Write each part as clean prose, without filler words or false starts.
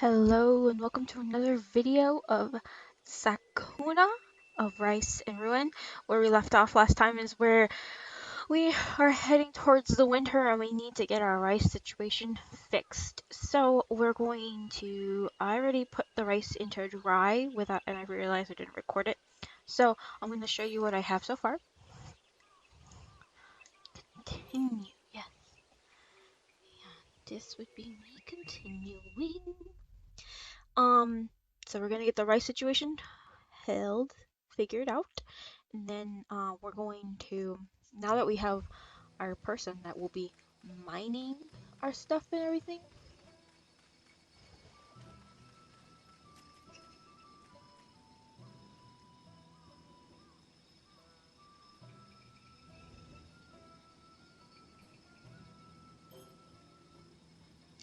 Hello and welcome to another video of Sakuna of Rice and Ruin. Where we left off last time is where we are heading towards the winter and we need to get our rice situation fixed. So we're going to, I already put the rice into dry without, and I realized I didn't record it. So I'm going to show you what I have so far. Continue, yes. And this would be me continuing. So we're gonna get the rice situation figured out, and then we're going to, now that we have our person that will be mining our stuff and everything.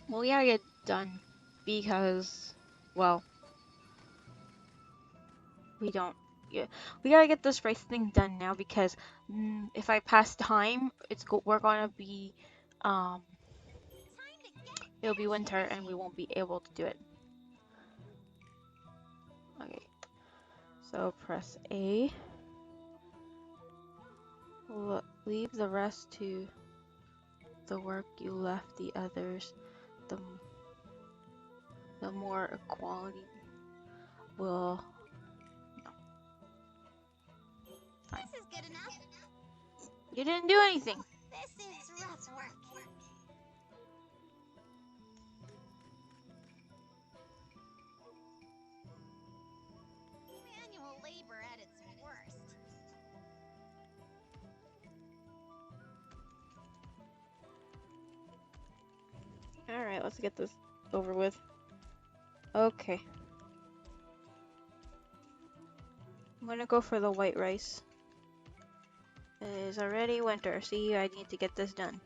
Well, we gotta get done because, well, we don't. Yeah, we gotta get this rice thing done now because if I pass time, we're gonna be um it'll be winter and we won't be able to do it. Okay, so press A. Leave the rest to the work you left the others. The more equality will. No. Fine. This is good enough. You didn't do anything. This is rough work. Manual labor at its worst. Alright, let's get this over with. Okay. I'm gonna go for the white rice. It is already winter. See, I need to get this done.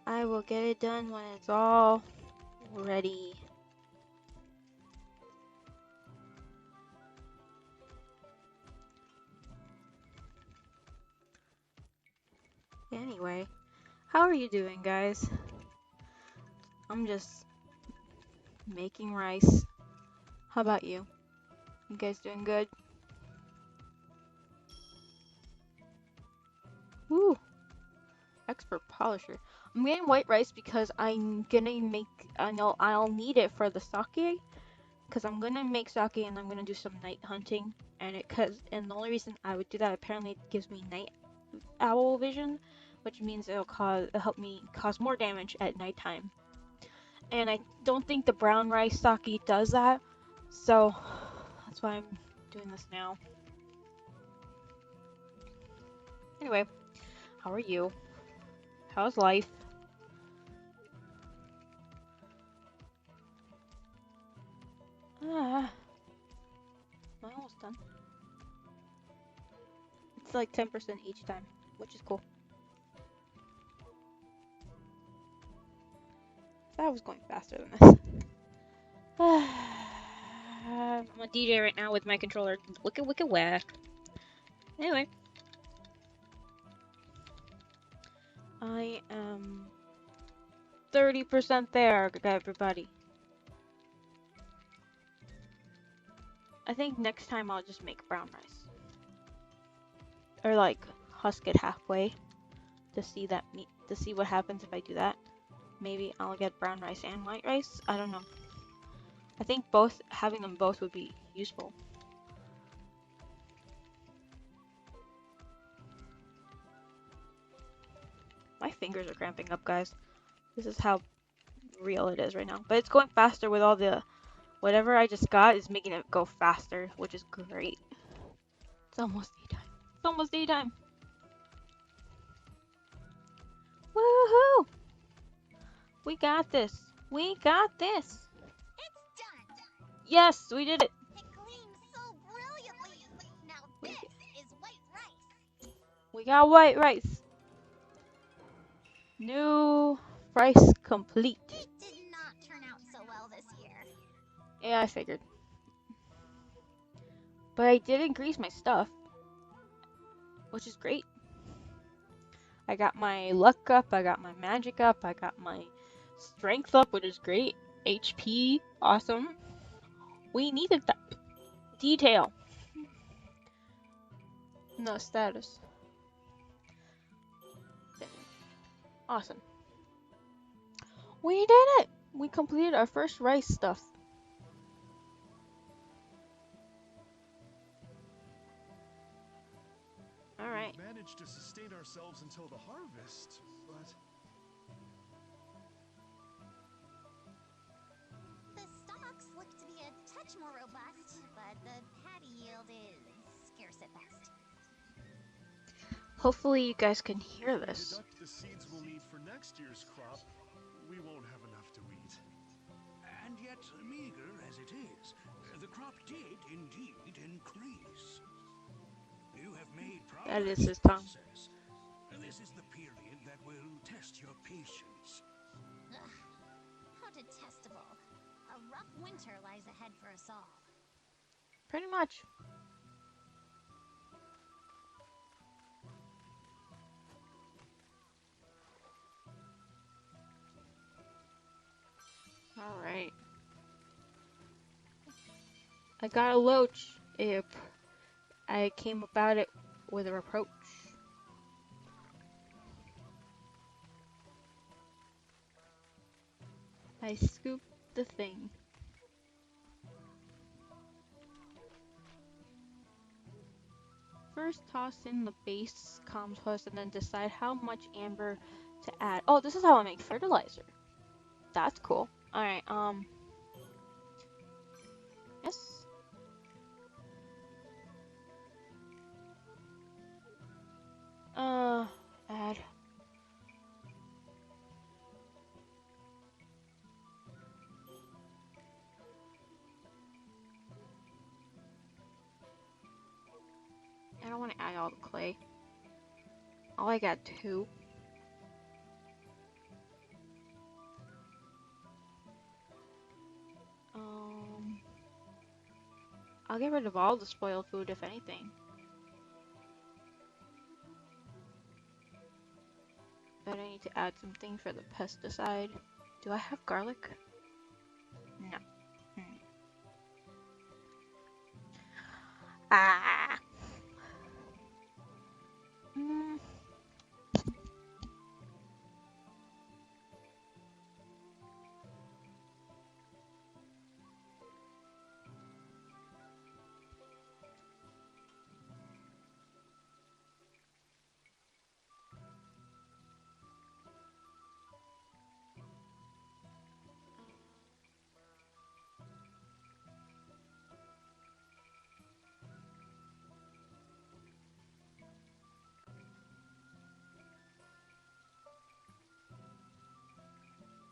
I will get it done when it's all ready. Anyway, how are you doing, guys? I'm just making rice. How about you? You guys doing good? Woo! Expert polisher. I'm getting white rice because I'm gonna make. I know I'll need it for the sake, because I'm gonna make sake and I'm gonna do some night hunting. And the only reason I would do that, apparently it gives me night owl vision, which means it'll help me cause more damage at nighttime. And I don't think the brown rice sake does that, so that's why I'm doing this now. Anyway, how are you? How's life? I'm almost done. It's like 10% each time, which is cool. That was going faster than this. I'm a DJ right now with my controller. Wicked whack. Anyway. I am 30% there, everybody. I think next time I'll just make brown rice. Or like husk it halfway to see what happens if I do that. Maybe I'll get brown rice and white rice. I don't know. I think having them both would be useful. My fingers are cramping up, guys. This is how real it is right now. But it's going faster with all the whatever I just got is making it go faster, which is great. It's almost daytime. It's almost daytime. Woohoo! We got this. We got this. It's done. Yes, we did it. It gleams so brilliantly. Now this is white rice. We got white rice. New rice complete. It did not turn out so well this year. Yeah, I figured. But I did increase my stuff, which is great. I got my luck up, I got my magic up, I got my strength up, which is great. HP, awesome. We needed that. Detail. No status. Awesome. We did it! We completed our first rice stuff. Alright. We've managed to sustain ourselves until the harvest, but The stalks look to be a touch more robust, but the patty yield is scarce at best. Hopefully you guys can hear if we this. deduct the seeds we'll need for next year's crop, we won't have enough to eat. And yet, meager as it is, the crop did indeed increase. You have made progress. That is his tongue. Princess. This is the period that will test your patience. Ugh, how detestable. A rough winter lies ahead for us all. Pretty much. Alright. I got a loach. I came about it with a reproach. I scooped the thing. First toss in the base compost and then decide how much amber to add. Oh, this is how I make fertilizer. That's cool. Alright, yes. Add. I don't want to add all the clay. Oh, I got 2. I'll get rid of all the spoiled food if anything. But I need to add something for the pesticide. Do I have garlic? No. Ah.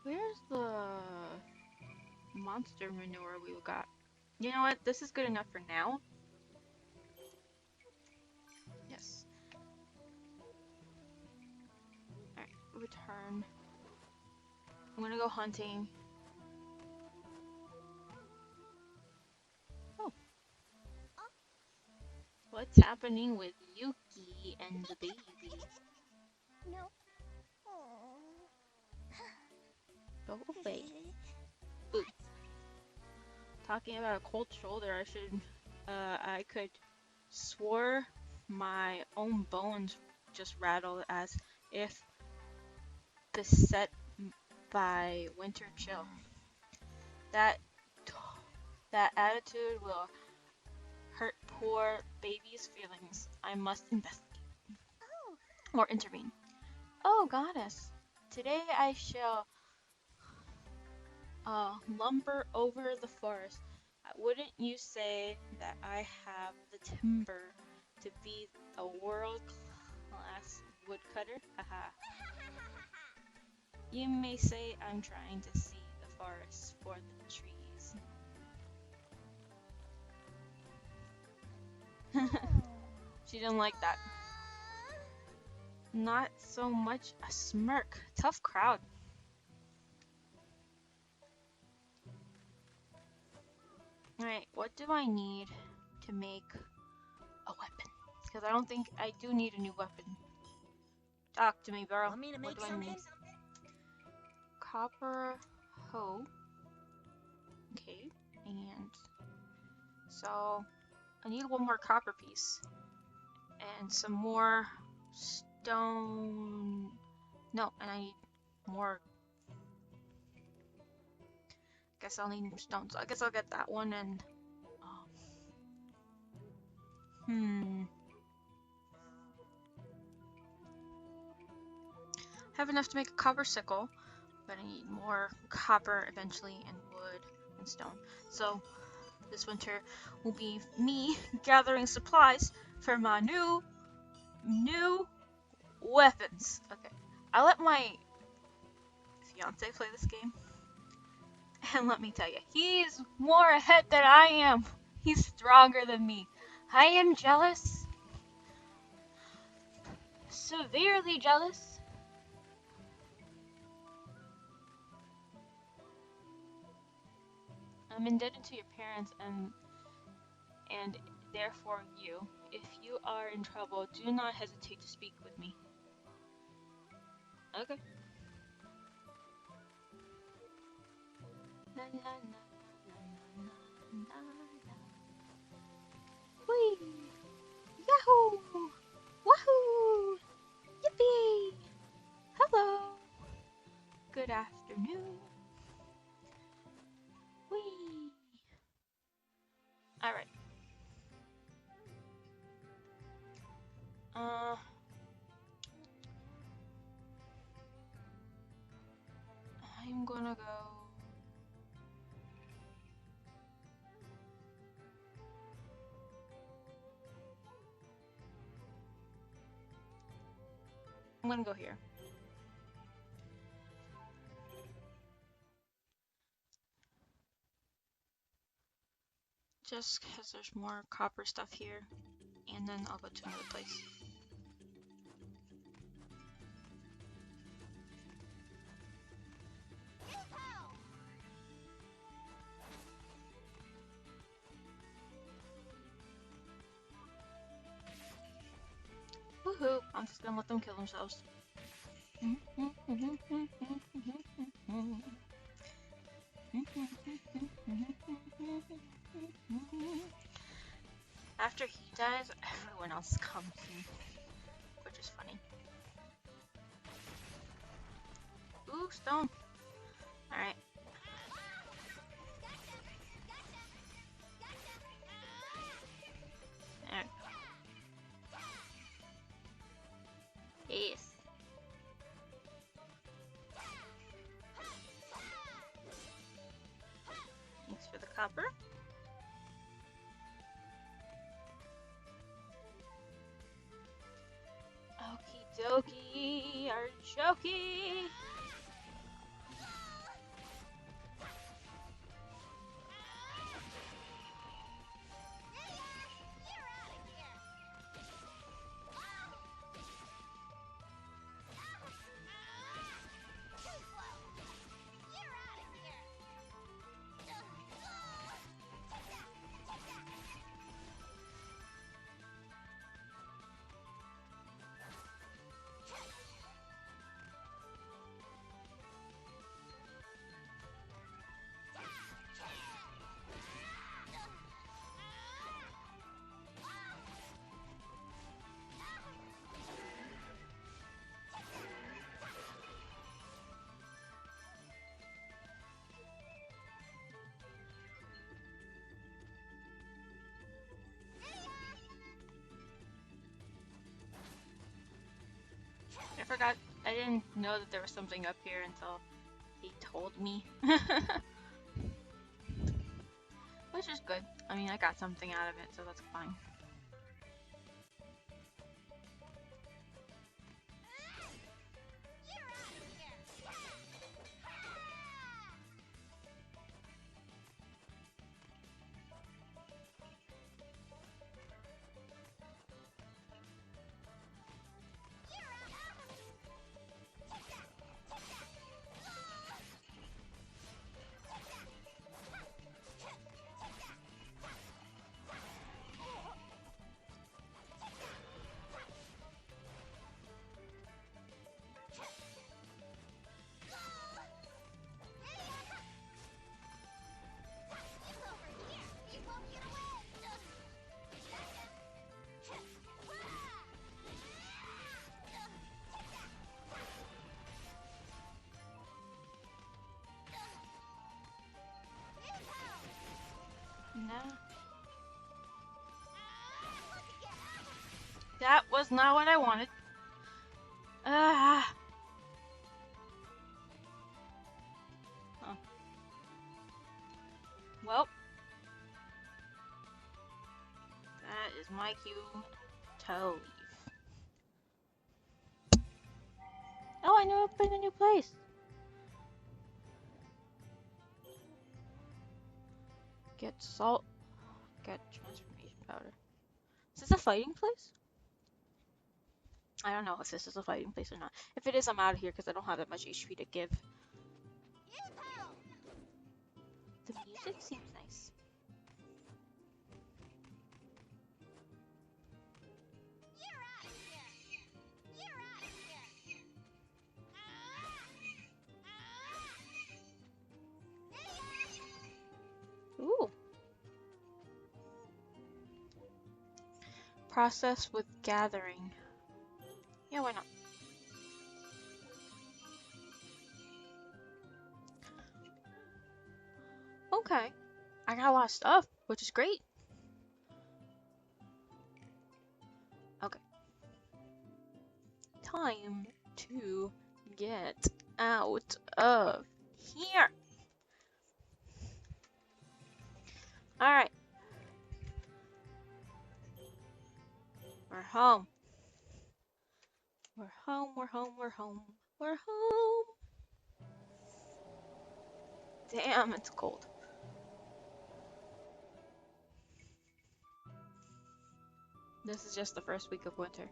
Where's the monster manure we got? You know what? This is good enough for now. Yes. Alright, return. I'm gonna go hunting. Oh. What's happening with Yuki and the baby? No. Oh. Go away. Ooh. Talking about a cold shoulder, I could swore my own bones just rattled as if beset by winter chill. That attitude will hurt poor baby's feelings. I must investigate. Oh. Or intervene. Oh, goddess. Today I shall lumber over the forest. Wouldn't you say that I have the timber to be a world-class woodcutter? Haha. You may say I'm trying to see the forest for the trees. She didn't like that. Not so much a smirk. Tough crowd. Alright, what do I need? to make a weapon. Because I don't think I do need a new weapon. Talk to me, bro. Want me to What make do I something? need? Copper hoe. Okay, and so I need one more copper piece and some more stone. No, and I need more. Guess I'll need stone. So I guess I'll get that one and. Have enough to make a copper sickle, but I need more copper eventually and wood and stone. So this winter will be me gathering supplies for my new weapons. Okay, I let my fiance play this game, and let me tell you, he's more ahead than I am. He's stronger than me. I am jealous, severely jealous. I'm indebted to your parents and therefore you. If you are in trouble, do not hesitate to speak with me. Okay. La, la, la, la, la, la, la. Whee! Yahoo! Wahoo! Yippee! Hello! Good afternoon. Whee! Alright. I'm gonna go. I'm gonna go here. Just because there's more copper stuff here, and then I'll go to another place. Woohoo! I'm just gonna let them kill themselves. After he dies, everyone else comes in, which is funny. Ooh, stone. Alright. There. Yes. Thanks for the copper. Okie dokie, artichoke. I forgot. I didn't know that there was something up here until he told me. Which is good. I mean, I got something out of it, so that's fine. Nah. That was not what I wanted. Ah. Oh. Well. That is my cue to leave. Oh, I know I'm in a new place. Get salt. Get transformation powder. Is this a fighting place? I don't know if this is a fighting place or not. If it is, I'm out of here because I don't have that much HP to give. The music seems nice. Ooh. Process with gathering. Yeah, why not? Okay. I got a lot of stuff, which is great. Okay. Time to get out of here. Alright. We're home. We're home, we're home, we're home. We're home. Damn, it's cold. This is just the first week of winter.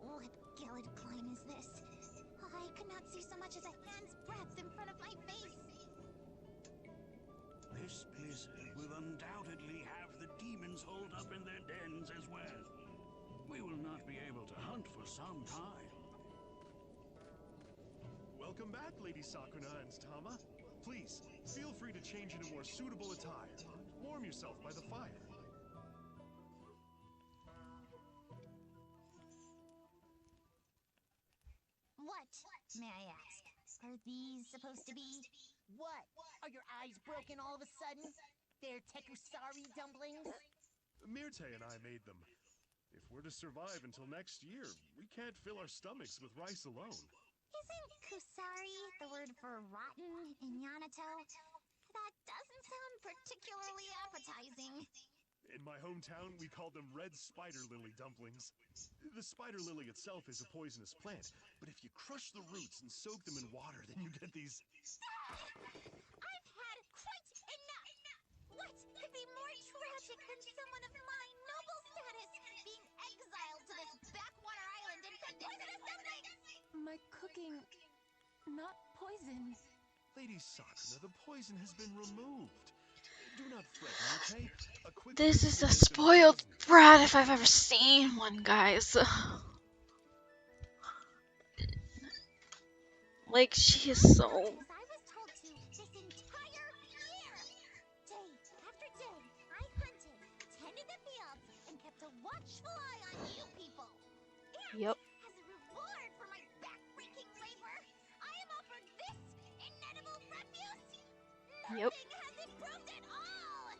What gelid climb is this? I could not see so much as a hand's breadth in front of my face. This blizzard will undoubtedly have the demons holed up in their dens as well. We will not be able to hunt for some time. Welcome back, Lady Sakuna and Tama. Please, feel free to change into more suitable attire. Warm yourself by the fire. What, may I ask? Are these supposed to be? What? Are your eyes broken all of a sudden? They're tekusari dumplings? Myrte and I made them. If we're to survive until next year, we can't fill our stomachs with rice alone. Isn't kusari the word for rotten in Yamato? That doesn't sound particularly appetizing. In my hometown, we called them red spider lily dumplings. The spider lily itself is a poisonous plant, but if you crush the roots and soak them in water, then you get these... I've had quite enough! What could be more tragic than someone of my noble status being exiled to this backwater island and fed poisonous dumplings? My cooking... not poison. Lady Sakuna, the poison has been removed. Do not fret, Myrte. A quick This rinse is a will make them spoiled poisonous. brat if I've ever seen one, guys. Like, she is so... As I was told to this entire year! Day after day, I hunted, tended the fields, and kept a watchful eye on you people. And Yep. as a reward for my back-breaking labor, I am offered this inedible refuse. Yep. Nothing has improved at all!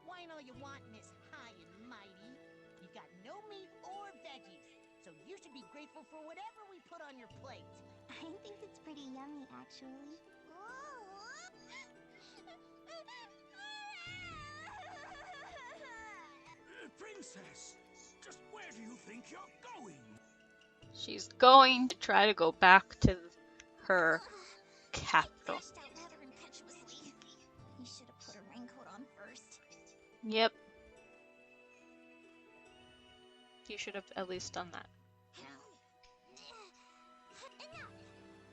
Why ain't all you wanting is high and mighty? You got no meat or veggies, so you should be grateful for whatever we put on your plate. I think it's pretty yummy, actually. Princess, just where do you think you're going? She's going to try to go back to her capital. Dashed out rather impetuously. You should have put a raincoat on first. Yep. You should have at least done that. Enough!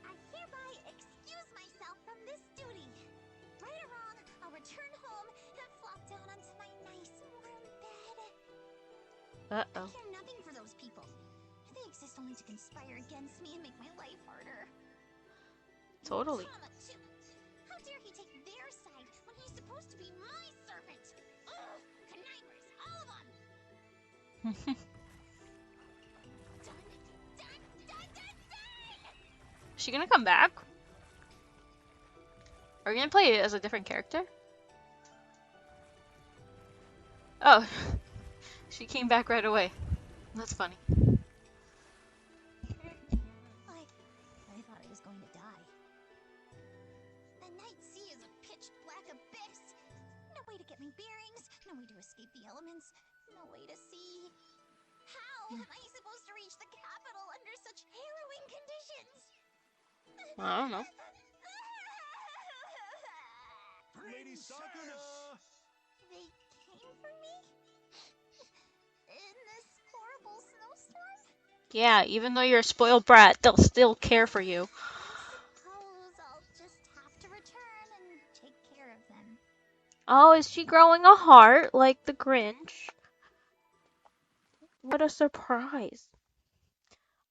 I hereby excuse myself from this duty. Right or wrong, I'll return home and flop down onto my nice warm bed. I Uh-oh. care nothing for those people. They exist only to conspire against me and make my life harder. Totally. Tama, too. How dare he take their side when he's supposed to be my servant? Ugh! Connivers, all of them! Done! Done! Done! Done! Done! Is she gonna come back? Are you gonna play it as a different character? Oh, she came back right away. That's funny. I thought I was going to die. The night sea is a pitch black abyss. No way to get my bearings, no way to escape the elements, no way to see. How am I supposed to reach the capital under such harrowing conditions? I don't know. Lady Sakuna! They came for me? In this horrible snowstorm? Yeah, even though you're a spoiled brat, they'll still care for you. I suppose I'll just have to return and take care of them. Oh, is she growing a heart like the Grinch? What a surprise.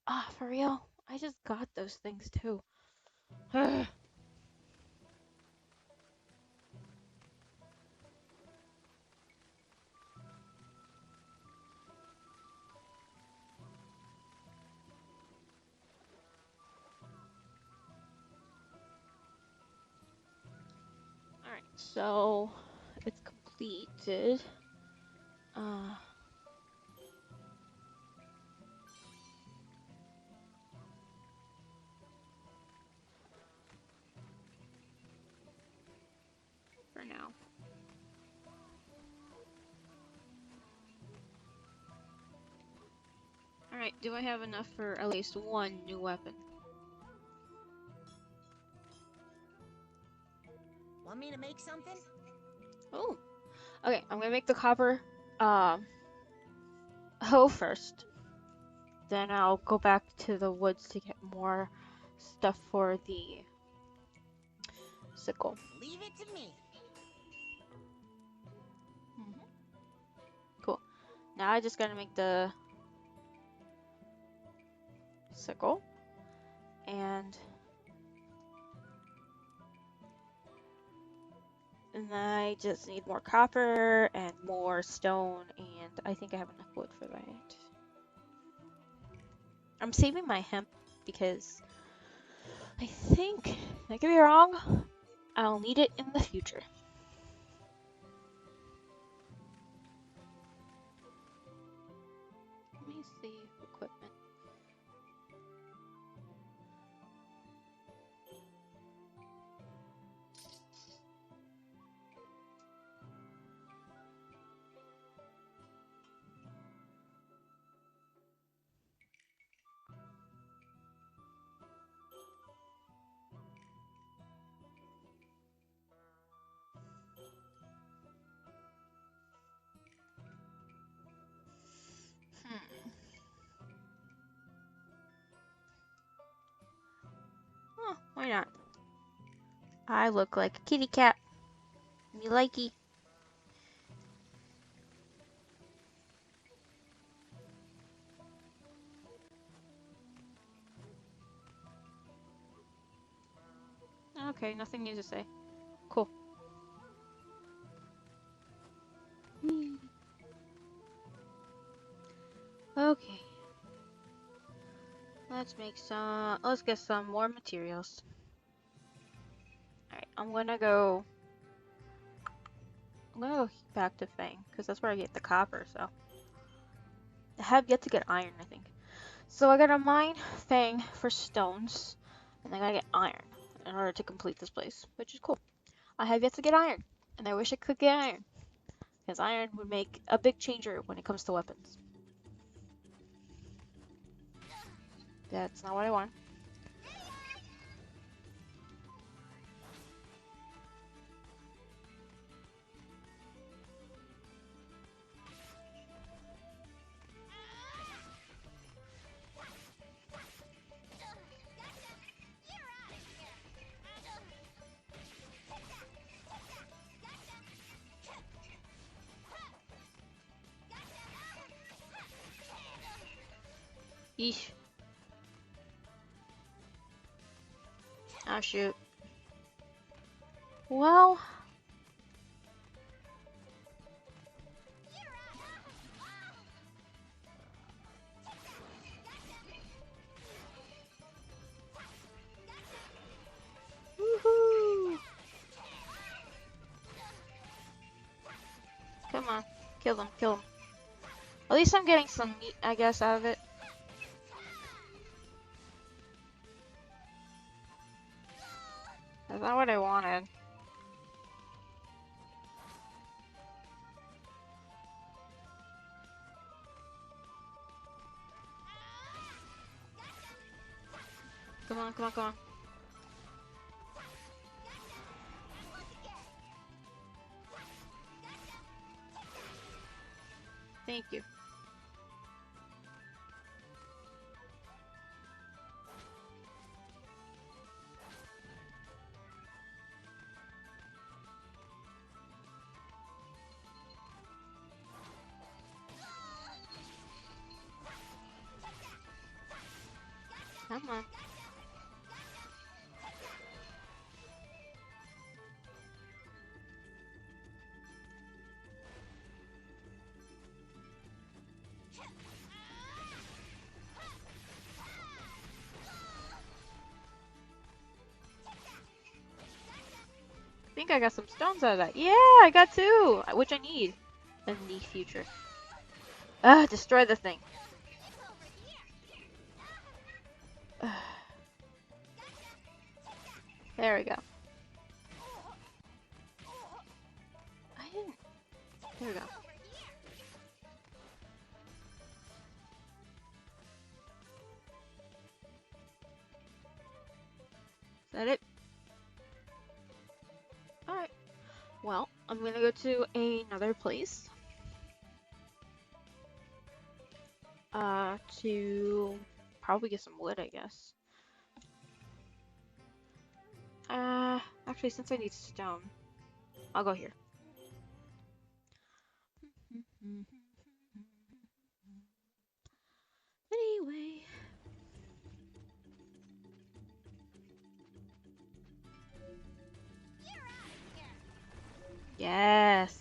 Ah, for real? I just got those things too. Alright, so it's completed. For now. Alright, do I have enough for at least one new weapon? Want me to make something? Oh, okay, I'm gonna make the copper, hoe first. Then I'll go back to the woods to get more stuff for the sickle. Leave it to me. Cool. Now I just gotta make the sickle. And I just need more copper and more stone, and I think I have enough wood for that. I'm saving my hemp because I think, I could be wrong, I'll need it in the future. Let me see equipment. Oh, why not? I look like a kitty cat. Me likey. Okay, nothing new to say. Cool. Okay. Let's get some more materials. Alright, I'm gonna go back to Fang, because that's where I get the copper, so. I have yet to get iron, I think. So I gotta mine Fang for stones, and I gotta get iron in order to complete this place, which is cool. I have yet to get iron, and I wish I could get iron, because iron would make a big changer when it comes to weapons. That's not what I want. Yeesh. Oh shoot. Well, woohoo! Come on. Kill them, kill them. At least I'm getting some meat, I guess, out of it. That's not what I wanted. Come on, come on, come on. Thank you. Come on. I think I got some stones out of that. Yeah, I got two, which I need in the future. Destroy the thing. There we go. I didn't. There we go. Is that it? Alright. Well, I'm gonna go to another place. To probably get some wood, I guess. Actually, since I need stone, I'll go here. Anyway. Yes.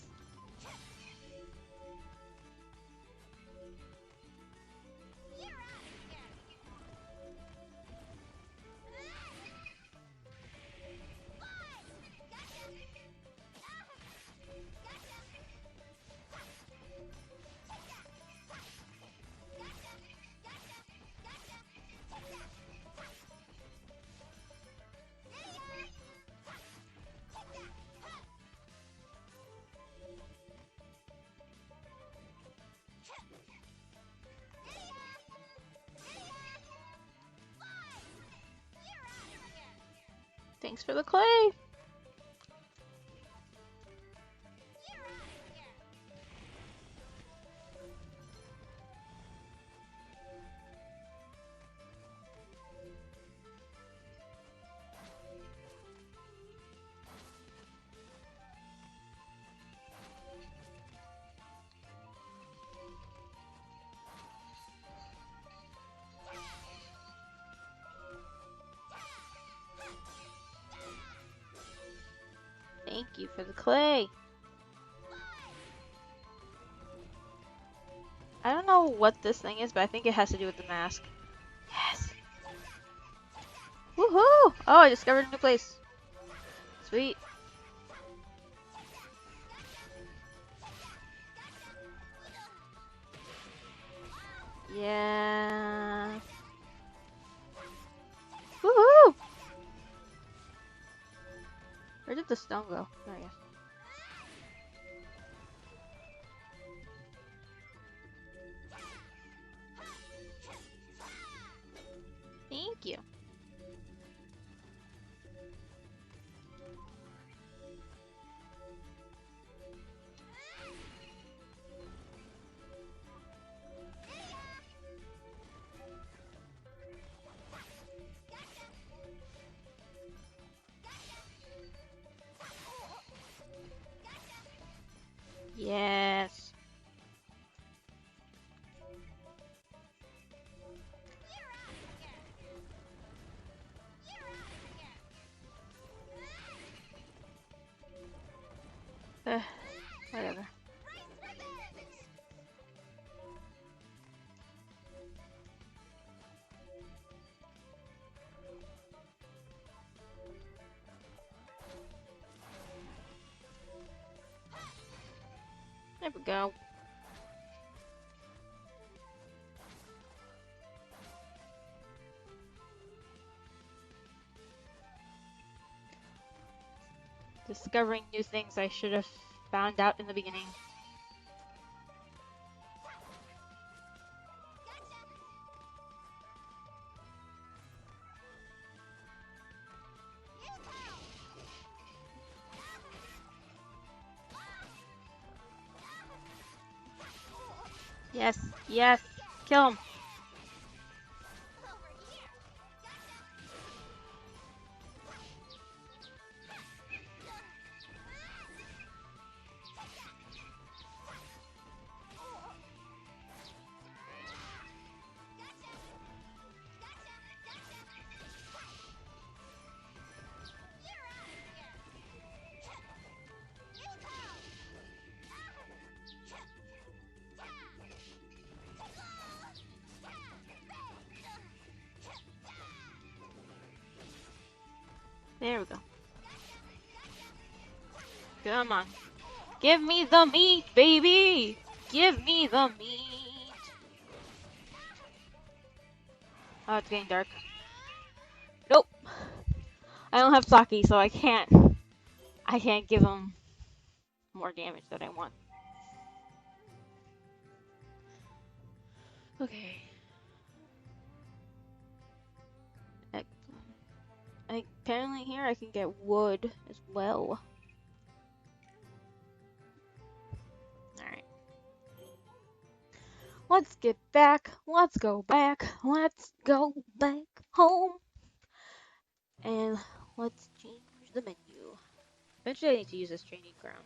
Thanks for the clay. Thank you for the clay. I don't know what this thing is, but I think it has to do with the mask. Yes! Woohoo! Oh, I discovered a new place. Sweet. Yeah. Woohoo! Where did the stone go? There I guess. Thank you. Yes. Whatever. There we go. Discovering new things I should have found out in the beginning. Yes, yes, kill him. There we go. Come on. Give me the meat, baby! Give me the meat! Oh, it's getting dark. Nope. I don't have Saki, so I can't give him more damage that I want. Okay. Excellent. Apparently here I can get wood as well. Alright. Let's get back. Let's go back. Let's go back home. And let's change the menu. Eventually I need to use this training ground.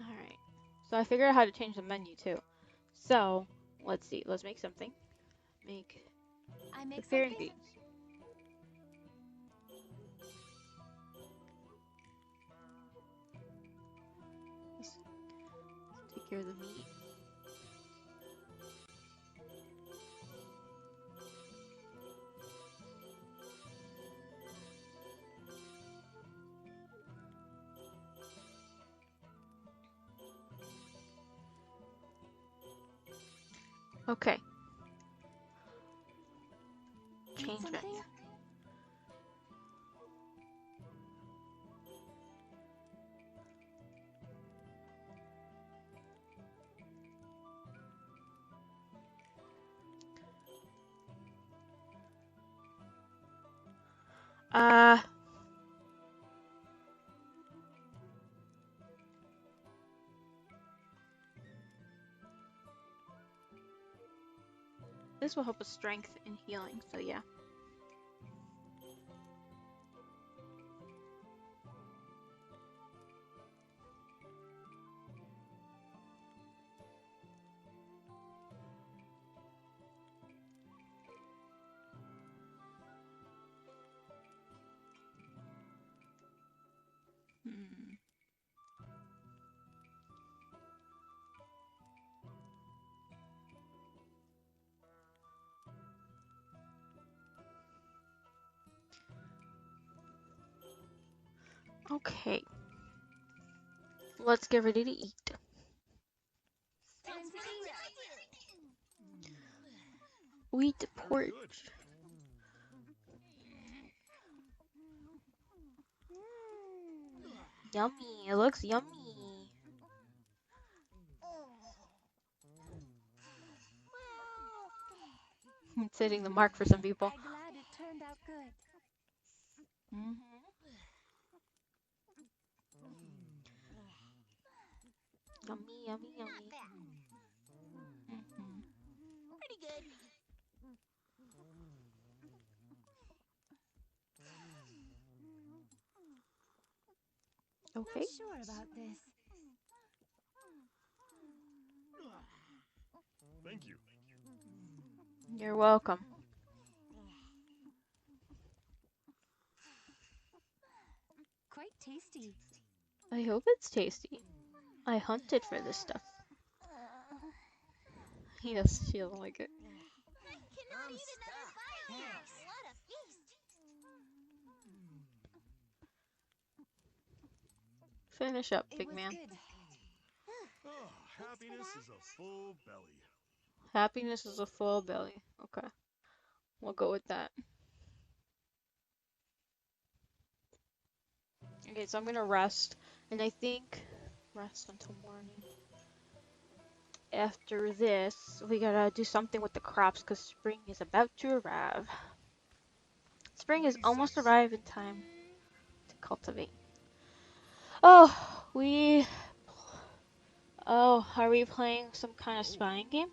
Alright. So I figured out how to change the menu too. So, let's see. Let's make something. Make I make preparing something. ingredients. Let's take care of the meat. Okay. Change Something? menu. This will help with strength and healing, so yeah. Hmm. Okay. Let's get ready to eat. Time to eat. Wheat Very porridge. good. Yummy. It looks yummy. It's hitting the mark for some people. I'm glad it turned out good. Mm-hmm. Yummy, yummy, yummy. Not bad. Mm-hmm. Pretty good. Okay. Not sure about this. Thank you. You're welcome. tasty. I hope it's tasty. I hunted for this stuff. Yes, she doesn't like it. I cannot eat another bite. What a feast. Finish up, It big was man. good. Oh, happiness is a full belly. Happiness is a full belly. Okay, we'll go with that. Okay, so I'm gonna rest, and I think rest until morning. After this, we gotta do something with the crops because spring is about to arrive. Spring is almost Recess. arrived in time to cultivate. Oh, are we playing some kind of spying game?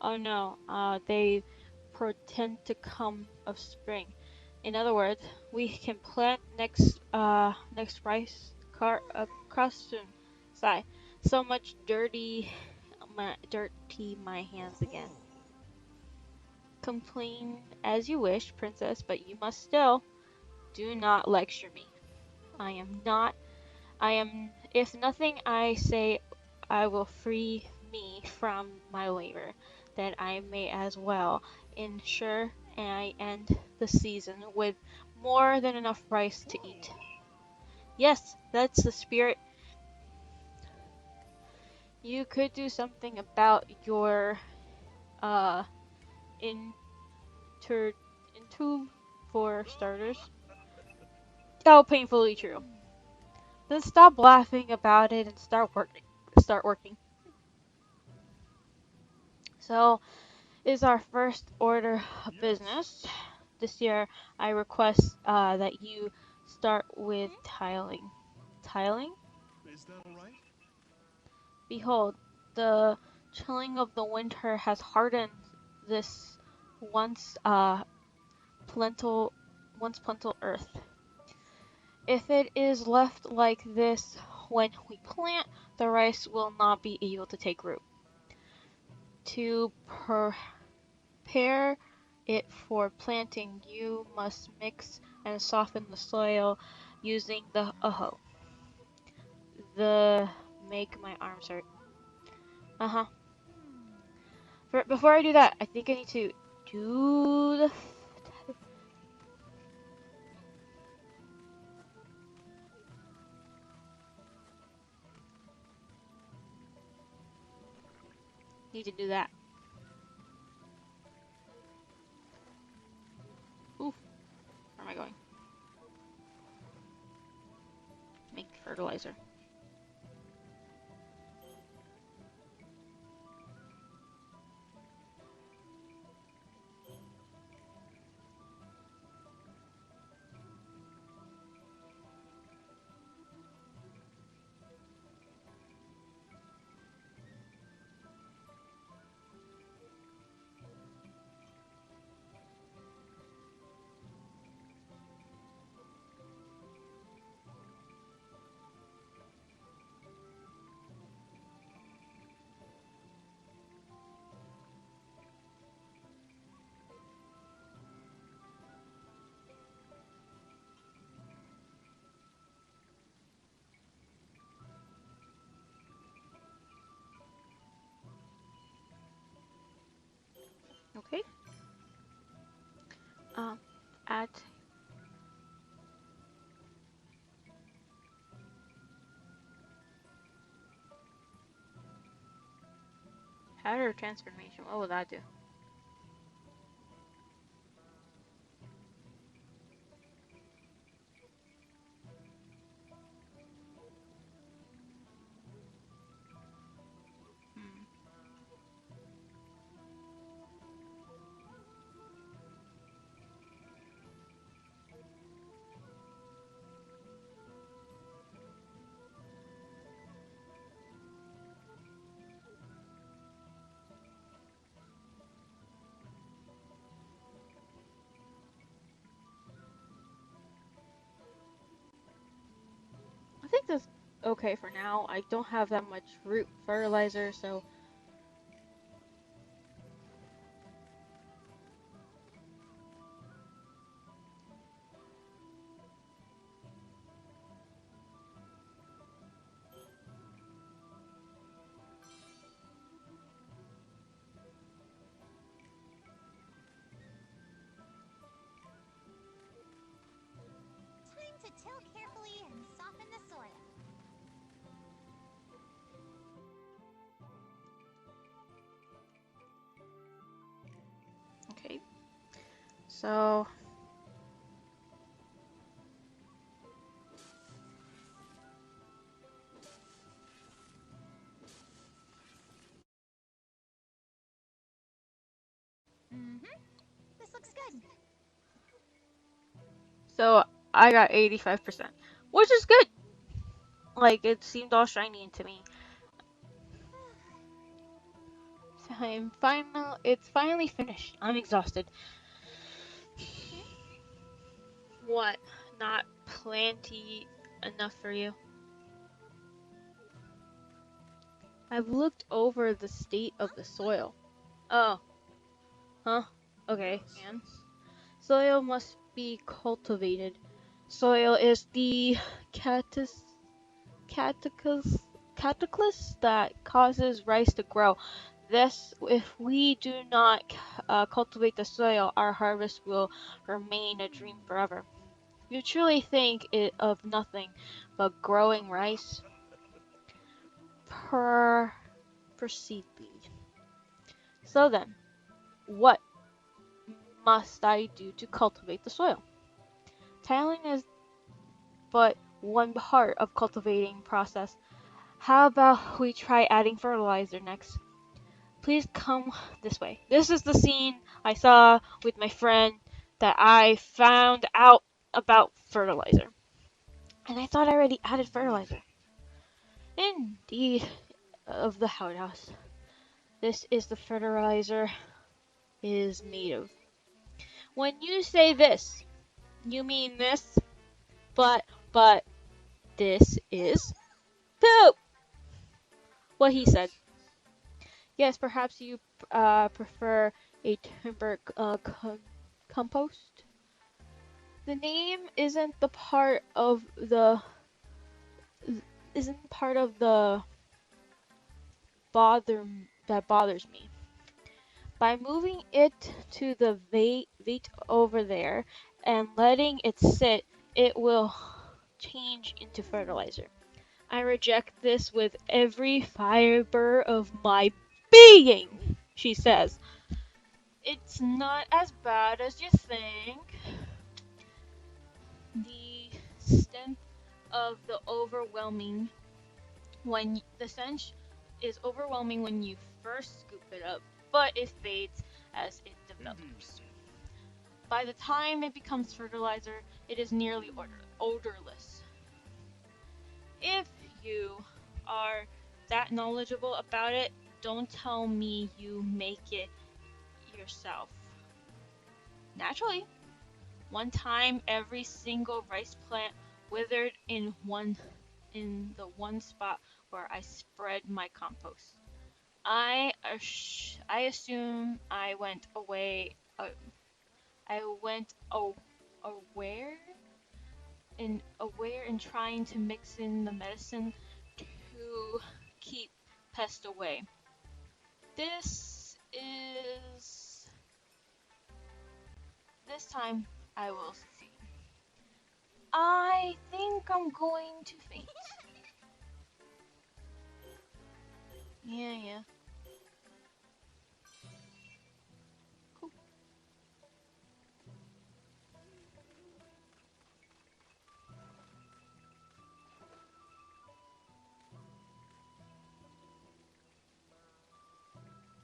Oh no, they pretend to come of spring. In other words, we can plant next rice crust soon. Sigh. So much dirty my hands again. Complain as you wish, princess, but you must still do not lecture me. I am not. I am. If nothing I say, I will free me from my labor, that I may as well ensure I end the season with more than enough rice to eat. Yes, that's the spirit. You could do something about your uh inter into for starters. Oh, painfully true. Then stop laughing about it and start working. Start working. So, is our first order of Yes. business. This year, I request that you start with tiling. Tiling? Is that all right? Behold, the chilling of the winter has hardened this once plentiful, once plentiful earth. If it is left like this when we plant, the rice will not be able to take root. To prepare it for planting, you must mix and soften the soil using the hoe. The make my arms hurt. Uh-huh. Before I do that, I think I need to do the need to do that. Oof. Where am I going? Make fertilizer. Okay. Um, add powder transformation. What will that do? Hmm. I think that's okay for now. I don't have that much root fertilizer, so So This looks good. so I got 85%, which is good. Like it seemed all shiny to me. It's finally finished. I'm exhausted. What? Not plenty enough for you? I've looked over the state of the soil. Oh, huh? Okay, and soil must be cultivated. Soil is the catus catechus catechus that causes rice to grow. Thus, if we do not cultivate the soil, our harvest will remain a dream forever. You truly think it of nothing but growing rice? Per Proceedly. So then, what must I do to cultivate the soil? Tiling is but one part of cultivating process. How about we try adding fertilizer next? Please come this way. This is the scene I saw with my friend that I found out about fertilizer. And I thought I already added fertilizer. Indeed, of the outhouse. This is the fertilizer is made of. When you say this, you mean this, but this is poop. What he said. Yes, perhaps you prefer a timber compost. The name isn't part of the bother that bothers me. By moving it to the vate over there and letting it sit, it will change into fertilizer. I reject this with every fiber of my being, she says. It's not as bad as you think. The stench of the overwhelming when the stench is overwhelming when you first scoop it up, but it fades as it develops. By the time it becomes fertilizer, it is nearly odorless. If you are that knowledgeable about it, don't tell me you make it yourself. Naturally, one time every single rice plant withered in the one spot where I spread my compost. I assume I went away. I went aware aware in trying to mix in the medicine to keep pest away. This is this time I will succeed. I think I'm going to faint. Yeah, yeah. Cool.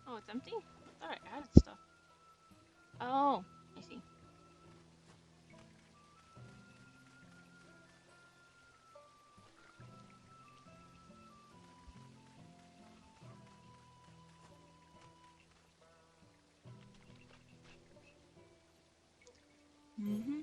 Oh, it's empty? I thought I added stuff. Oh, I see. Mm-hmm.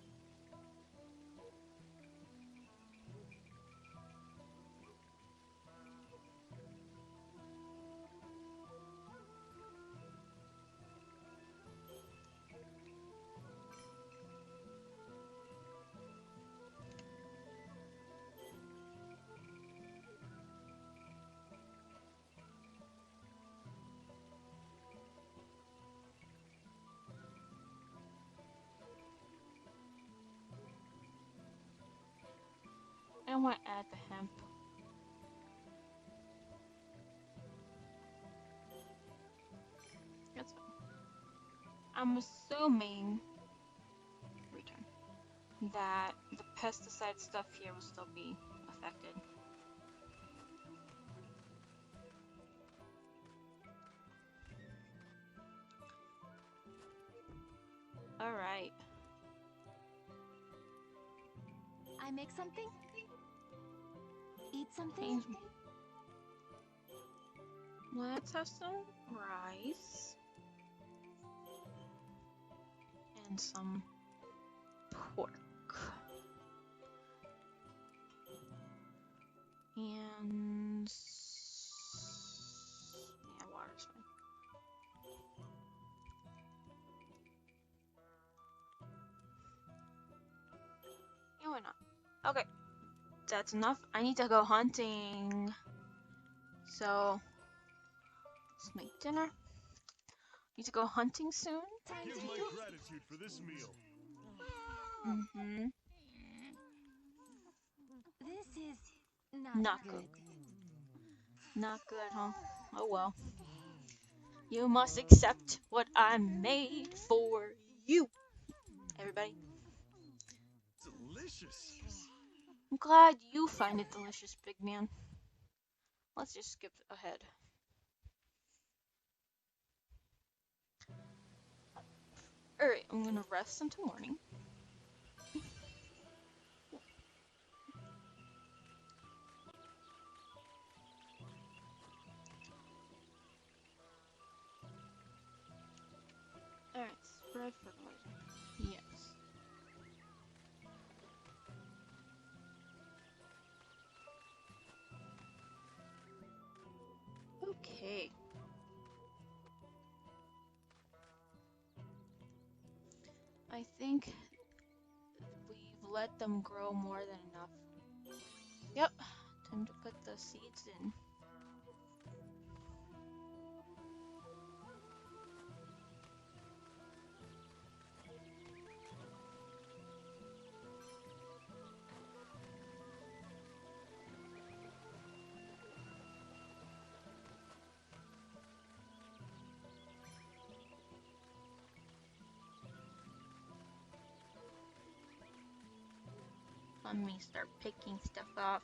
I want to add the hemp. That's fine. I'm assuming that the pesticide stuff here will still be affected. Alright. I make something? Eat something? Let's have some rice. And some pork. And yeah, water's fine. Yeah, why not? Okay, that's enough. I need to go hunting. So let's make dinner. Need to go hunting soon. Give my gratitude for this meal. Mm-hmm. This is Not good. Not good, huh? Oh well. You must accept what I made for you. Everybody. Delicious. I'm glad you find it delicious, big man. Let's just skip ahead. Alright, I'm gonna rest until morning. Alright, spread fertilizer. Yes. Okay. I think we've let them grow more than enough. Yep, time to put the seeds in. Let me start picking stuff off.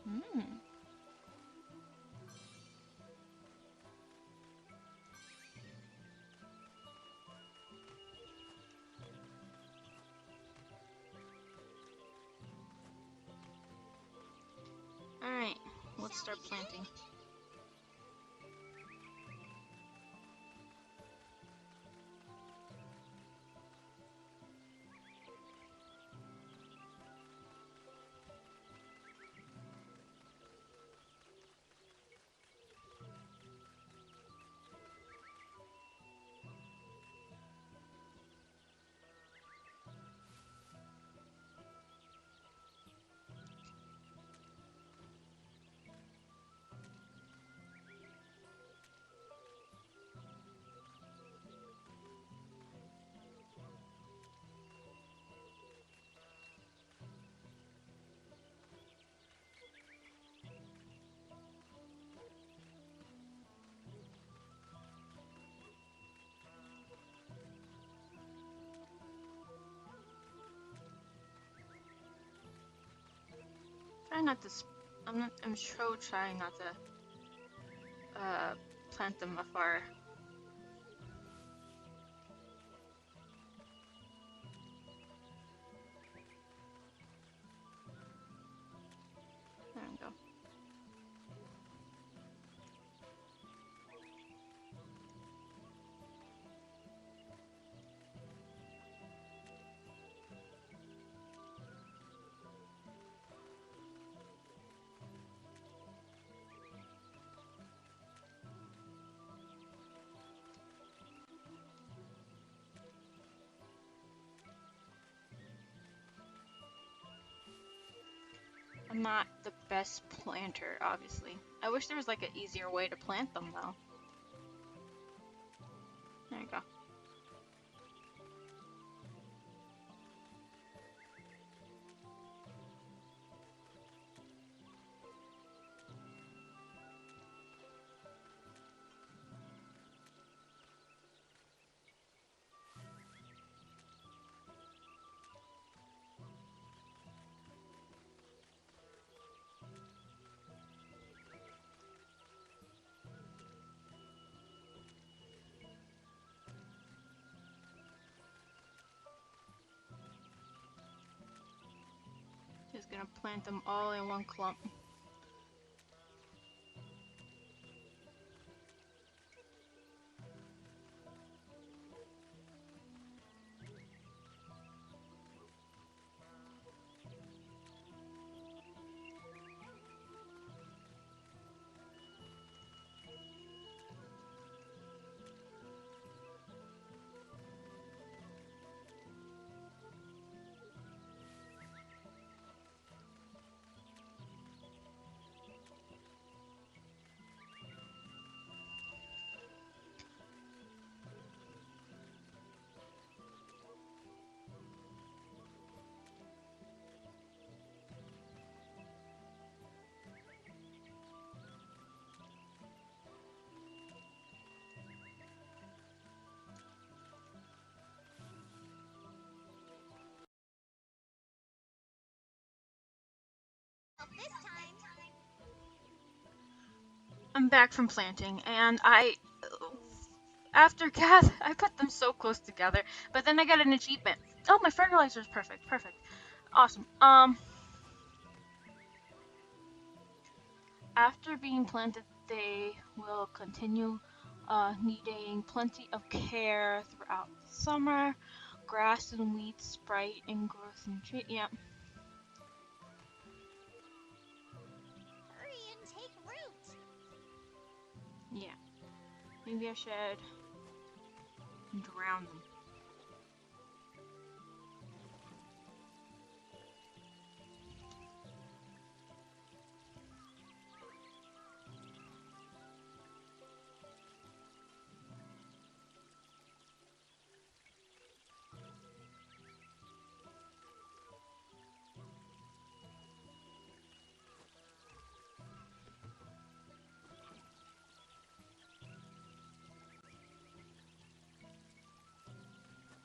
Hmm. Alright, let's start planting. Try not to. I'm sure trying not to plant them afar. There we go. I'm not the best planter, obviously. I wish there was like an easier way to plant them though. There you go. gonna plant them all in one clump. This time. I'm back from planting, and I put them so close together, but then I got an achievement. Oh, my fertilizer is perfect, perfect, awesome. After being planted, they will continue needing plenty of care throughout the summer. Grass and weeds sprout and growth and tree. Yeah, Hurry and take root. yeah. Maybe I should drown them.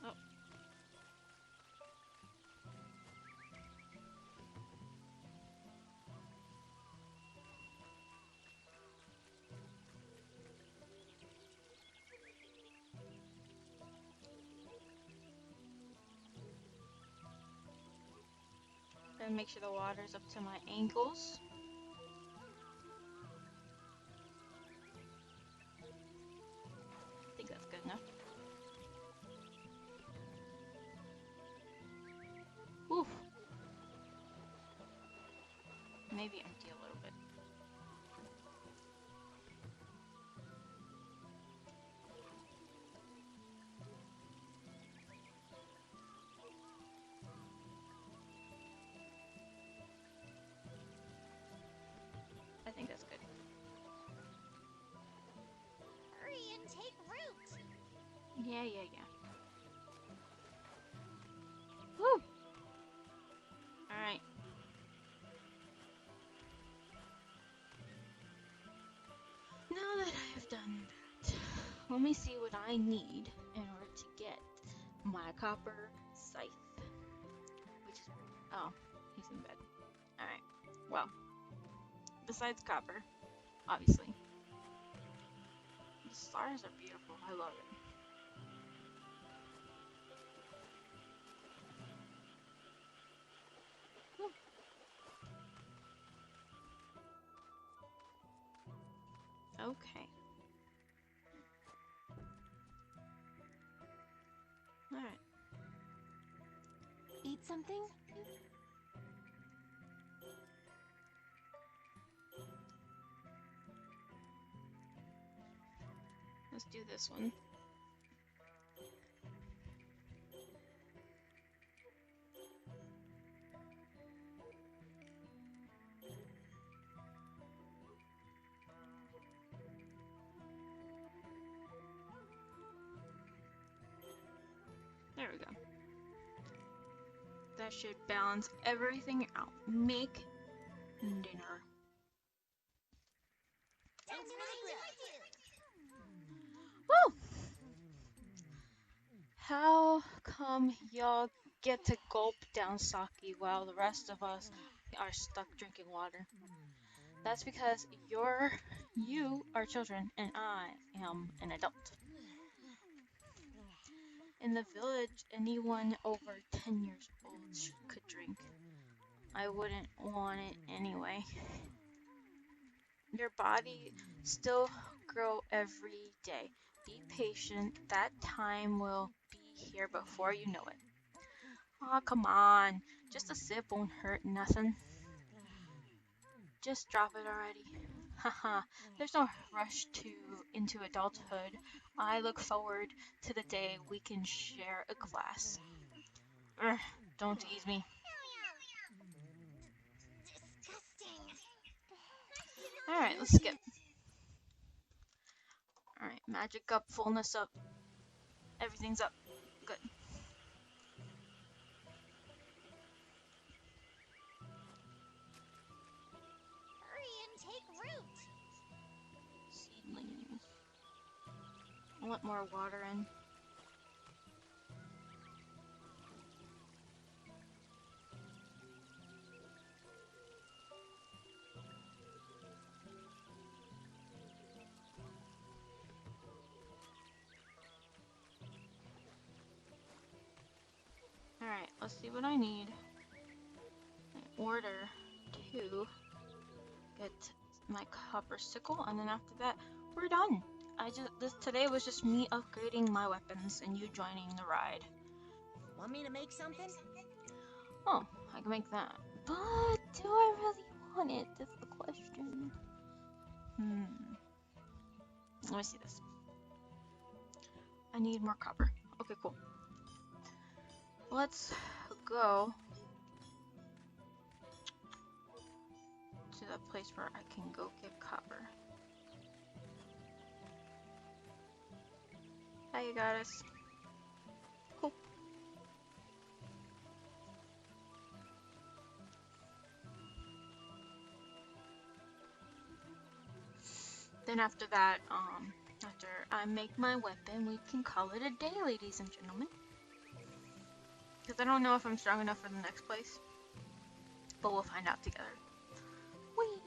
Oh, then make sure the water's up to my ankles. I think that's good enough. Oof. Maybe empty a little bit. I think that's good. Hurry and take root. Yeah, yeah, yeah. Woo! Alright. Now that I have done that, let me see what I need in order to get my copper scythe. Which is. Oh, he's in bed. Alright. Well, besides copper, obviously. The stars are beautiful. I love it. Whew. Okay. Alright. Eat something? Let's do this one. There we go. That should balance everything out. Make dinner. Thanks for the grub. Woo! How come y'all get to gulp down sake while the rest of us are stuck drinking water? That's because you are children and I am an adult. In the village, anyone over 10 years old could drink. I wouldn't want it anyway. Your body still grow every day. Be patient. That time will be here before you know it. Aw, come on. Just a sip won't hurt nothing. Just drop it already. Haha, there's no rush into adulthood. I look forward to the day we can share a glass. Urgh, don't tease me. Disgusting. Alright, let's skip. Alright, magic up, fullness up. Everything's up. Good. Hurry and take root. Seedlings. I'll let more water in. Alright, let's see what I need in order to get my copper sickle, and then after that, we're done. Today was just me upgrading my weapons and you joining the ride. Want me to make something? Oh, I can make that. But do I really want it? That's the question. Let me see this. I need more copper. Okay, cool. Let's go to the place where I can go get copper. Hi, you goddess. Cool. Then after that, after I make my weapon, we can call it a day, ladies and gentlemen. Because I don't know if I'm strong enough for the next place, but we'll find out together. Whee!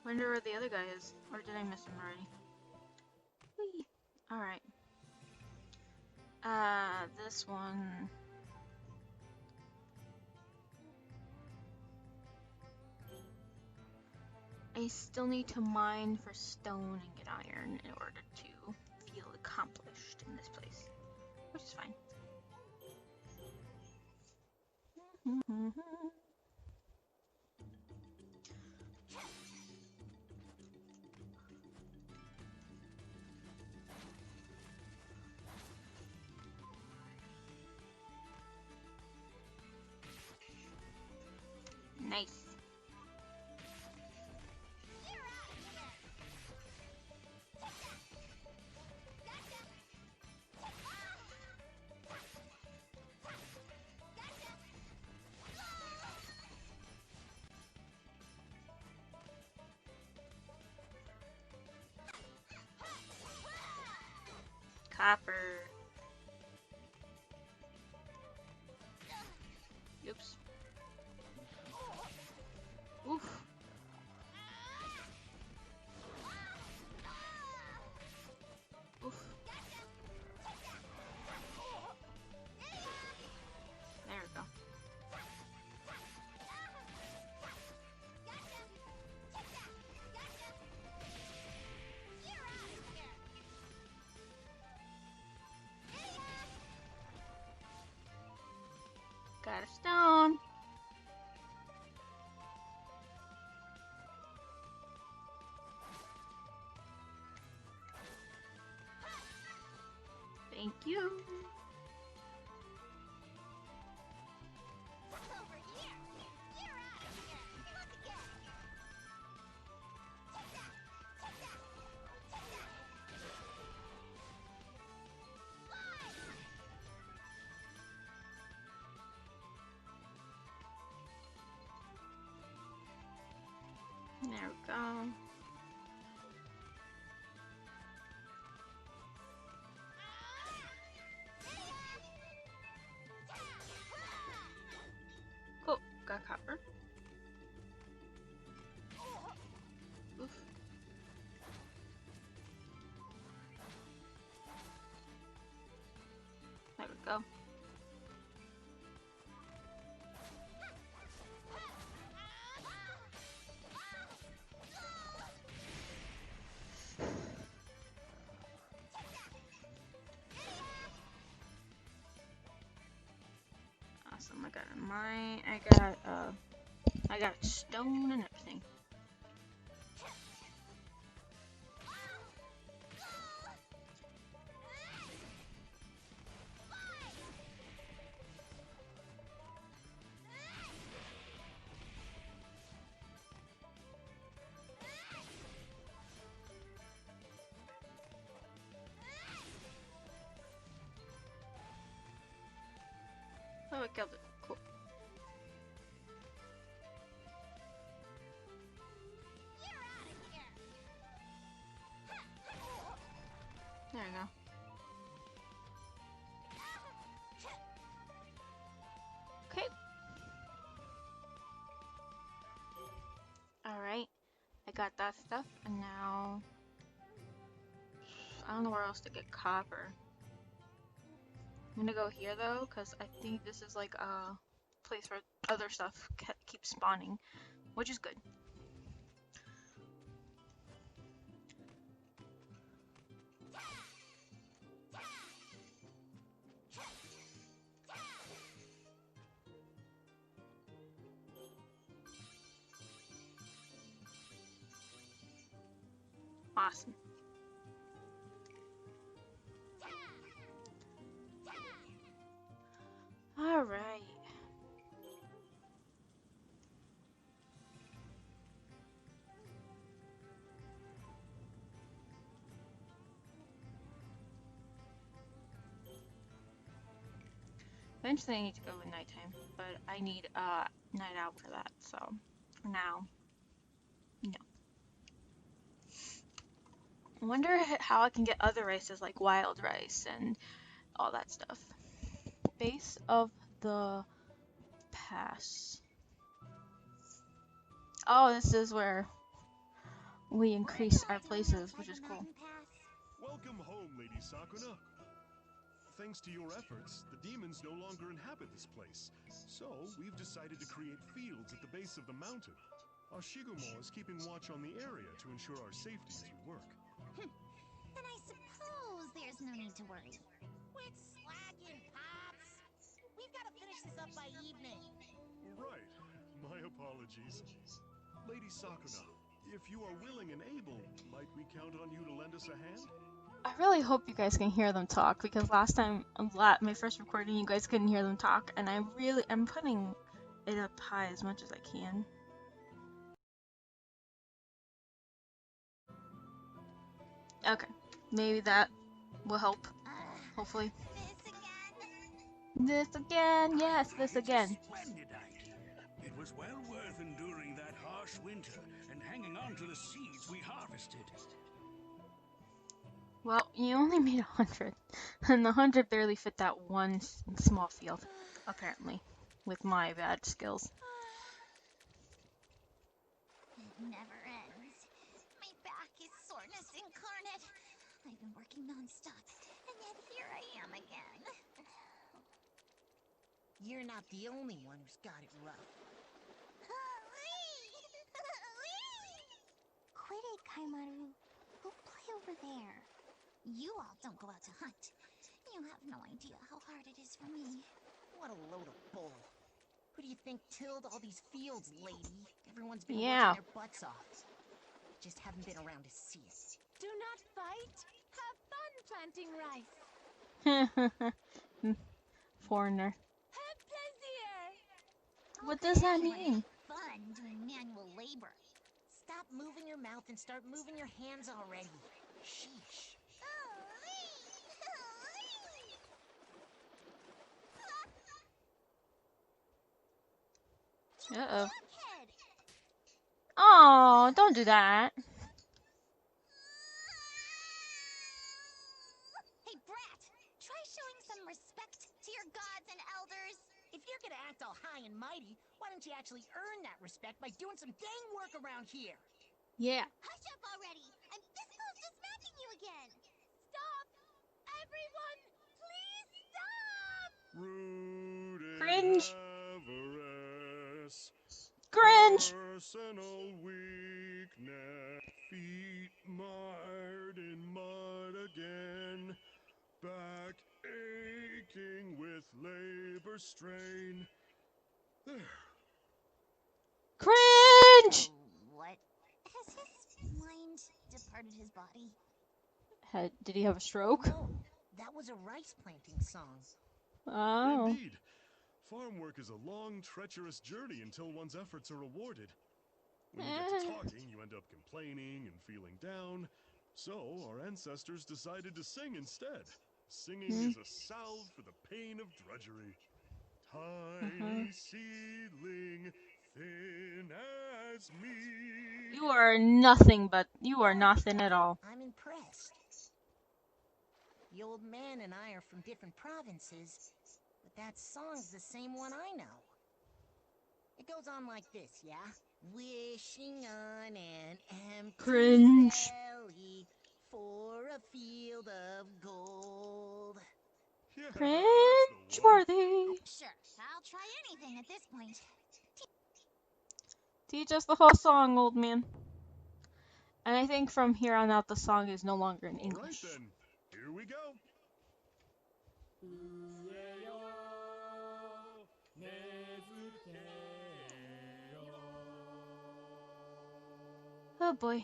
Wonder where the other guy is, or did I miss him already? Whee! Alright. This one... I still need to mine for stone and get iron in order to feel accomplished in this place, which is fine. Nice. Copper. Oops. Oof. Oof. There we go. Got a stone. Thank you. Over here. You're out of here. Look again. Take that. Take that. Take that. There we go. Cool. Got copper. Oof. There we go. got a mine. I got stone and everything. Oh, I killed it. Cool. There you go. Okay. Alright. I got that stuff, and now I don't know where else to get copper. I'm gonna go here though, because I think this is like a place where other stuff keeps spawning, which is good. Awesome. Alright. Eventually I need to go at nighttime, but I need night out for that, so for now, no. I wonder how I can get other rices like wild rice and all that stuff. Base of the pass. Oh, this is where we increase our places, which is cool. Welcome home, Lady Sakuna. Thanks to your efforts, the demons no longer inhabit this place. So, we've decided to create fields at the base of the mountain. Our Shigumo is keeping watch on the area to ensure our safety as we work. Then I suppose there's no need to worry. Quit slacking, Pops! We've got to finish this up by evening. Right. My apologies. Lady Sakuna, if you are willing and able, might we count on you to lend us a hand? I really hope you guys can hear them talk, because last time, my first recording, you guys couldn't hear them talk, and I'm putting it up high as much as I can. Okay, maybe that will help, hopefully. This again, yes, this again. Splendid idea. It was well worth enduring that harsh winter and hanging on to the seeds we harvested. Well, you only made 100, and the 100 barely fit that one small field, apparently, with my bad skills. It never ends. My back is soreness incarnate. I've been working non-stop, and yet here I am again. You're not the only one who's got it rough. Quit it, Kaimaru. Go play over there. You all don't go out to hunt. You have no idea how hard it is for me. What a load of bull. Who do you think tilled all these fields, lady? Everyone's been Yeah. working their butts off. Just haven't been around to see it. Do not fight. Have fun planting rice. Foreigner. Have pleasure. What does that Okay, mean? fun doing manual labor. Stop moving your mouth and start moving your hands already. Sheesh. Uh-oh. Blockhead! Oh, don't do that. Hey, Brat! Try showing some respect to your gods and elders. If you're gonna act all high and mighty, why don't you actually earn that respect by doing some dang work around here? Yeah. Hush up already! I'm this close to smacking you again! Stop. Everyone, please stop. Rooted Cringe. avarice, Cringe. personal weakness, feet mired in mud again, back aching with labor strain, departed his body. Did he have a stroke? No, that was a rice planting song. Oh. Indeed. Farm work is a long, treacherous journey until one's efforts are rewarded. When you get to talking, you end up complaining and feeling down. So, our ancestors decided to sing instead. Singing is a salve for the pain of drudgery. Tiny seedling, thin as me. You are nothing you are nothing at all. I'm impressed. The old man and I are from different provinces, but that song's the same one I know. It goes on like this, yeah? Wishing on an empty Cringe. belly for a field of gold. Yeah, that's the one. Cringe-worthy. Sure, I'll try anything at this point. Teach us the whole song, old man. And I think from here on out the song is no longer in All right English. then, here we go. Oh boy.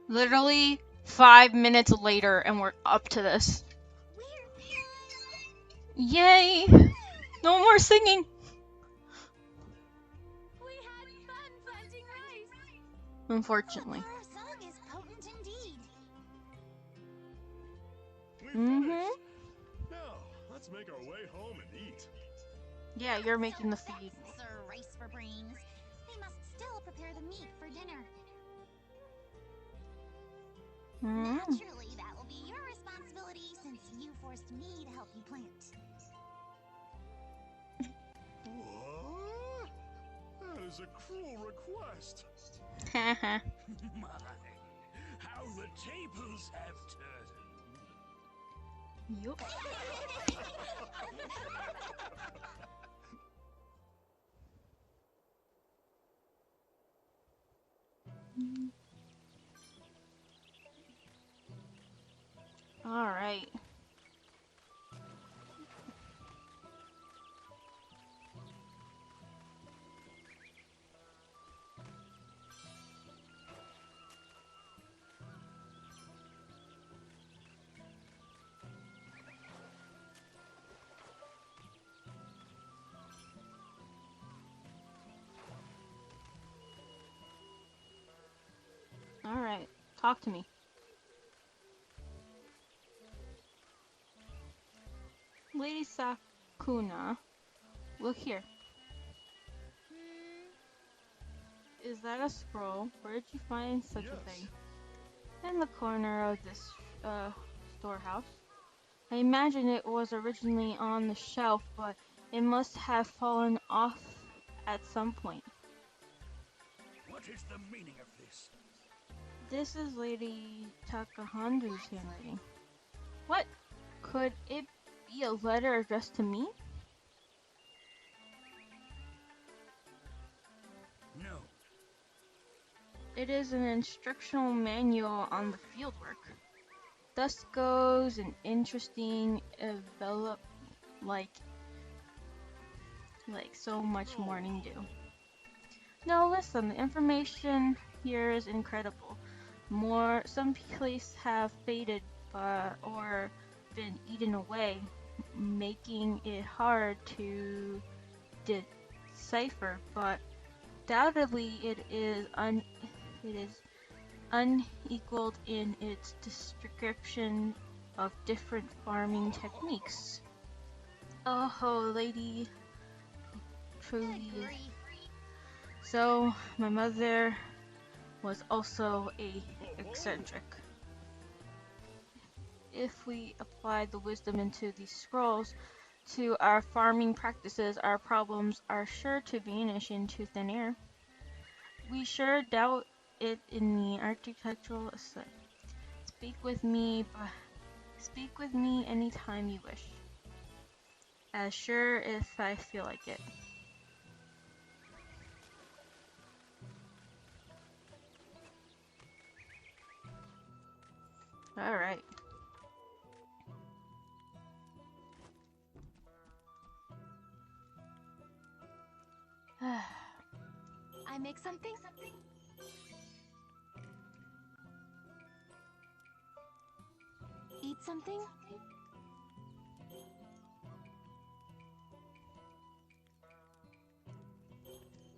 Literally 5 minutes later and we're up to this. Yay! No more singing! We had fun planting rice. Unfortunately. Our song is potent indeed. We Mhm. finished. Now, let's make our way home and eat. Yeah, you're making the feed. That's Sir Rice for Brains. We must still prepare the meat for dinner. Naturally, that will be your responsibility since you forced me to help you plant. What? That is a cruel request. Haha. My, how the tables have turned. Yup. Alright. Alright. Talk to me. Lady Sakuna, look here. Is that a scroll? Where did you find such a thing? In the corner of this storehouse. I imagine it was originally on the shelf, but it must have fallen off at some point. What is the meaning of this? This is Lady Takahandu's handwriting. What? Could it be a letter addressed to me? No. It is an instructional manual on the fieldwork. Thus goes an interesting envelope like so much morning dew. No, listen, the information here is incredible. Some places have faded or been eaten away, making it hard to decipher, but undoubtedly it is unequaled in its description of different farming techniques. Oh, lady, Good truly is. grief. So, my mother was also a eccentric. If we apply the wisdom into these scrolls to our farming practices, our problems are sure to vanish into thin air. We sure doubt it in the architectural aesthetic. Speak with me, speak with me anytime you wish. As sure if I feel like it. All right. I make something? Eat something?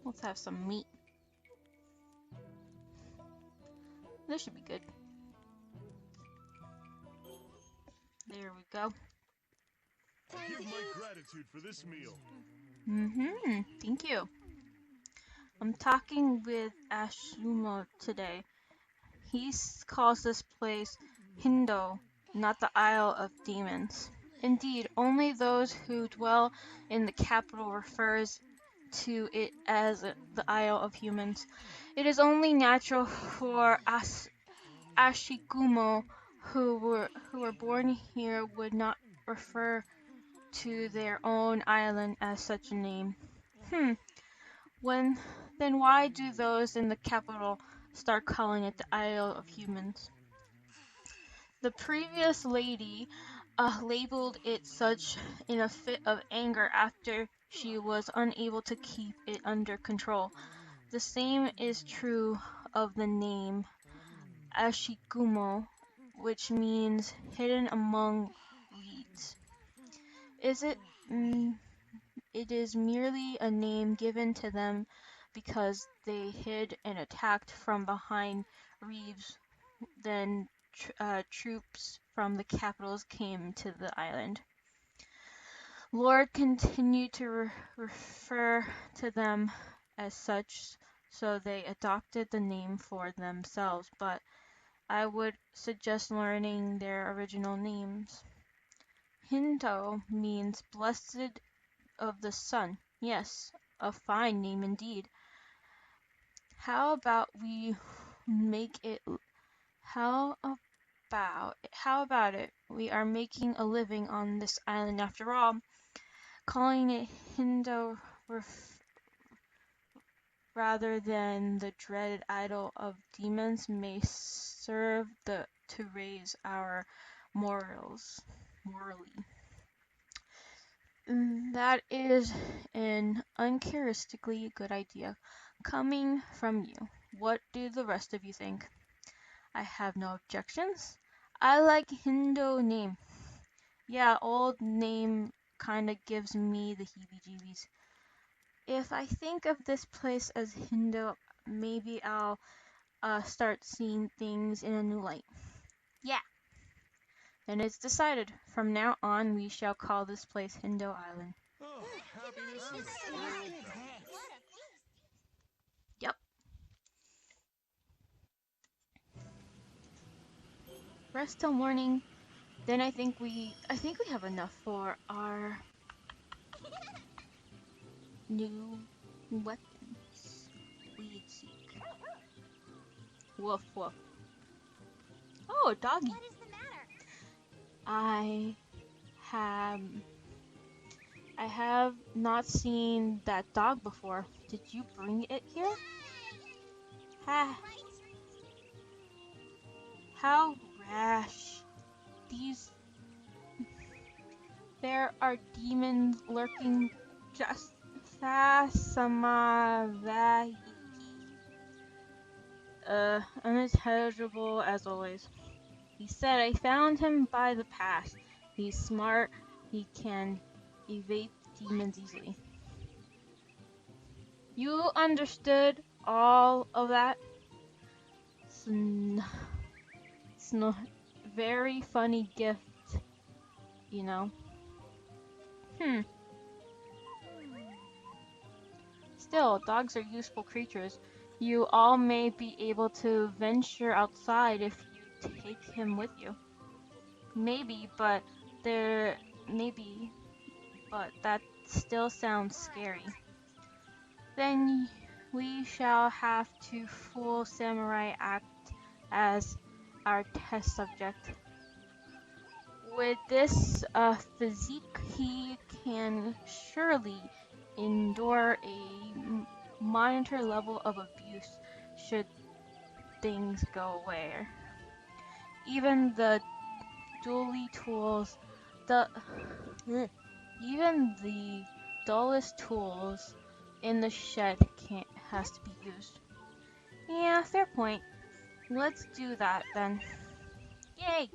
Let's have some meat. This should be good. There we go. Give my gratitude for this meal. Thank you. I'm talking with Ashuma today. He calls this place Hindo, not the Isle of Demons. Indeed, only those who dwell in the capital refers to it as the Isle of Humans. It is only natural for Ashikumo who were born here would not refer to their own island as such a name. When then why do those in the capital start calling it the Isle of Humans? The previous lady labeled it such in a fit of anger after she was unable to keep it under control. The same is true of the name Ashikumo, which means hidden among reeds. Is it? It is merely a name given to them because they hid and attacked from behind reeds. Then troops from the capitals came to the island. Lord continued to refer to them as such, so they adopted the name for themselves, but I would suggest learning their original names. Hinto means blessed of the sun. Yes, a fine name indeed. How about we make it how about it? We are making a living on this island after all. Calling it Hindo rather than the dreaded idol of demons may serve to raise our morally. That is an uncharacteristically good idea, coming from you. What do the rest of you think? I have no objections. I like Hindu name. Yeah, old name kinda gives me the heebie-jeebies. If I think of this place as Hindu, maybe I'll start seeing things in a new light. Yeah. Then it's decided. From now on, we shall call this place Hindu Island. Oh, happiness What is a swirled feast. back. Yep. Rest till morning. Then I think we have enough for our new weapons. Weed seek. Woof woof. Oh, a doggy. What is the matter? I have I have not seen that dog before. Did you bring it here? Ha! Right? How rash! These there are demons lurking just Samavahi. Unintelligible as always. He said, I found him by the pass. He's smart. He can evade demons easily. You understood all of that? It's, it's no very funny gift, you know. Still, dogs are useful creatures. You all may be able to venture outside if you take him with you. Maybe, but there maybe, but that still sounds scary. Then we shall have to fool Samurai Act as our test subject. With this physique, he can surely endure a monitor level of abuse should things go away. Even the dually tools, the even the dullest tools in the shed has to be used. Yeah, fair point. Let's do that then. Yay!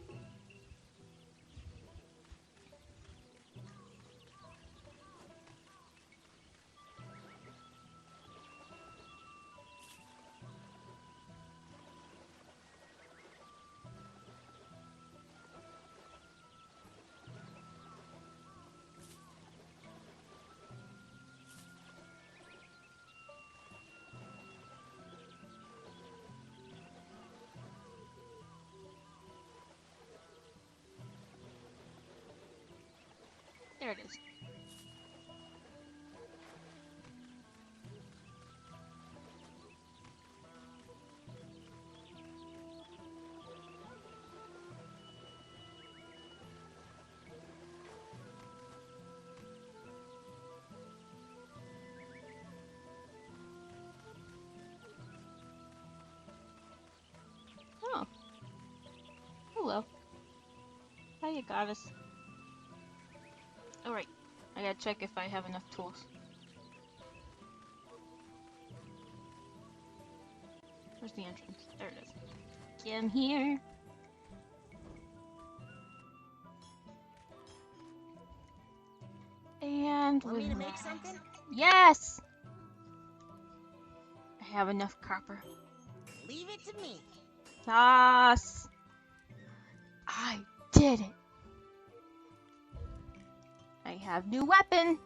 There it is. Oh, hello. Hiya, goddess. Alright, I gotta check if I have enough tools. Where's the entrance? There it is. Get him here. And Want me to with make that, something? yes! I have enough copper. Leave it to me. Yes! I did it! I have new weapon!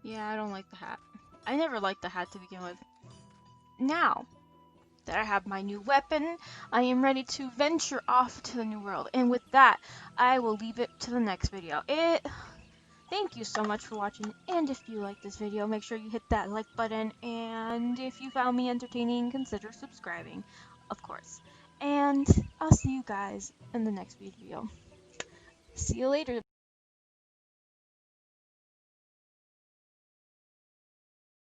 Yeah, I don't like the hat. I never liked the hat to begin with. Now that I have my new weapon, I am ready to venture off to the new world. And with that, I will leave it to the next video. Thank you so much for watching, and if you like this video, make sure you hit that like button, and if you found me entertaining, consider subscribing, of course. And I'll see you guys in the next video. See you later.